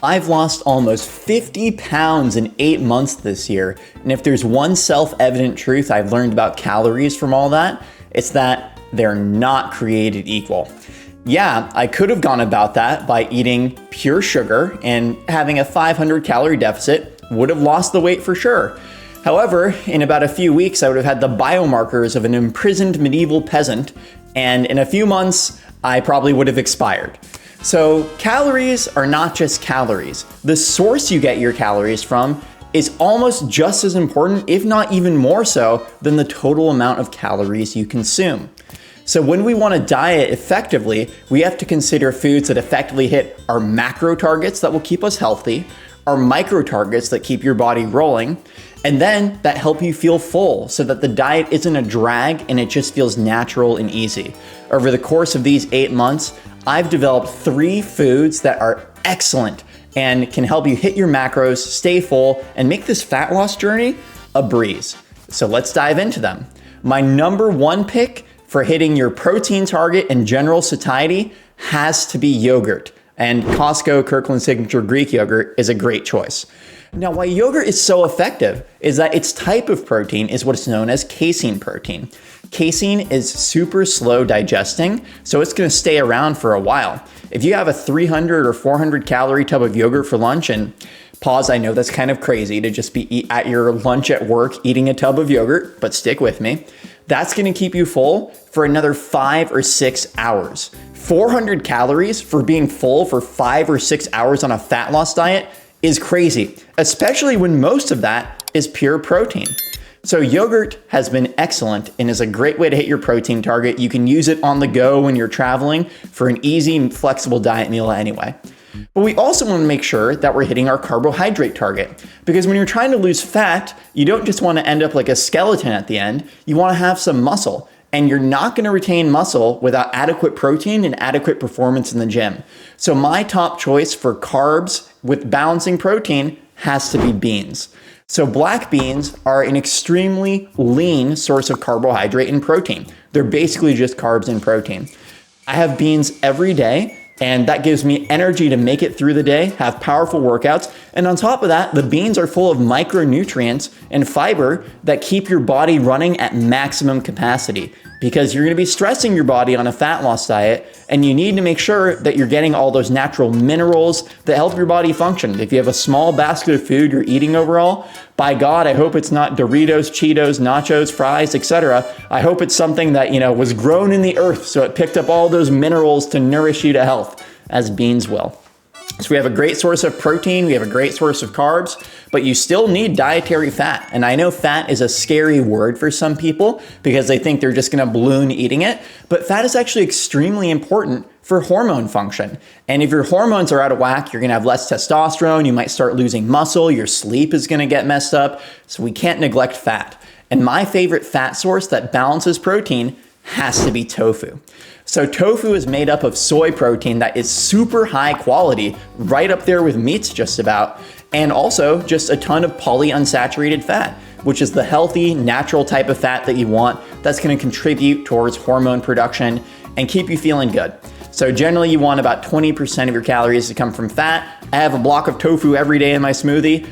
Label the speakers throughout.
Speaker 1: I've lost almost 50 pounds in 8 months this year, and if there's one self-evident truth I've learned about calories from all that, it's that they're not created equal. Yeah, I could have gone about that by eating pure sugar and having a 500 calorie deficit, would have lost the weight for sure. However, in about a few weeks, I would have had the biomarkers of an imprisoned medieval peasant, and in a few months, I probably would have expired. So calories are not just calories. The source you get your calories from is almost just as important, if not even more so, than the total amount of calories you consume. So when we want to diet effectively, we have to consider foods that effectively hit our macro targets that will keep us healthy, our micro targets that keep your body rolling, and then that help you feel full so that the diet isn't a drag and it just feels natural and easy. Over the course of these 8 months, I've developed 3 foods that are excellent and can help you hit your macros, stay full, and make this fat loss journey a breeze. So let's dive into them. My number 1 pick for hitting your protein target and general satiety has to be yogurt. And Costco Kirkland Signature Greek yogurt is a great choice. Now, why yogurt is so effective is that its type of protein is what's known as casein protein. Casein is super slow digesting, so it's gonna stay around for a while. If you have a 300 or 400 calorie tub of yogurt for lunch, and pause, I know that's kind of crazy to just be at your lunch at work eating a tub of yogurt, but stick with me. That's gonna keep you full for another 5 or 6 hours. 400 calories for being full for 5 or 6 hours on a fat loss diet is crazy, especially when most of that is pure protein. So yogurt has been excellent and is a great way to hit your protein target. You can use it on the go when you're traveling for an easy and flexible diet meal anyway. But we also want to make sure that we're hitting our carbohydrate target, because when you're trying to lose fat, you don't just want to end up like a skeleton at the end. You want to have some muscle, and you're not going to retain muscle without adequate protein and adequate performance in the gym. So my top choice for carbs with balancing protein has to be beans. So black beans are an extremely lean source of carbohydrate and protein. They're basically just carbs and protein. I have beans every day, and that gives me energy to make it through the day, have powerful workouts. And on top of that, the beans are full of micronutrients and fiber that keep your body running at maximum capacity, because you're gonna be stressing your body on a fat loss diet, and you need to make sure that you're getting all those natural minerals that help your body function. If you have a small basket of food you're eating overall, by God, I hope it's not Doritos, Cheetos, nachos, fries, etc. I hope it's something that, was grown in the earth, so it picked up all those minerals to nourish you to health, as beans will. So we have a great source of protein, we have a great source of carbs, but you still need dietary fat. And I know fat is a scary word for some people because they think they're just gonna balloon eating it, but fat is actually extremely important for hormone function. And if your hormones are out of whack, you're gonna have less testosterone, you might start losing muscle, your sleep is gonna get messed up, so we can't neglect fat. And my favorite fat source that balances protein has to be tofu. So tofu is made up of soy protein that is super high quality, right up there with meats just about, and also just a ton of polyunsaturated fat, which is the healthy, natural type of fat that you want that's gonna contribute towards hormone production and keep you feeling good. So generally you want about 20% of your calories to come from fat. I have a block of tofu every day in my smoothie.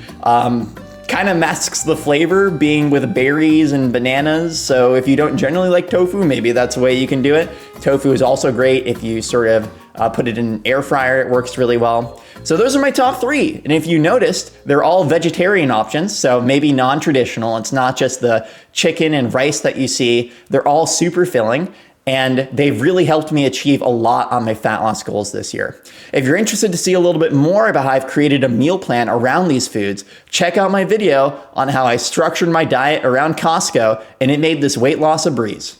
Speaker 1: Kind of masks the flavor being with berries and bananas. So if you don't generally like tofu, maybe that's a way you can do it. Tofu is also great if you sort of put it in an air fryer, it works really well. So those are my top 3. And if you noticed, they're all vegetarian options. So maybe non-traditional. It's not just the chicken and rice that you see. They're all super filling. And they've really helped me achieve a lot on my fat loss goals this year. If you're interested to see a little bit more about how I've created a meal plan around these foods, check out my video on how I structured my diet around Costco, and it made this weight loss a breeze.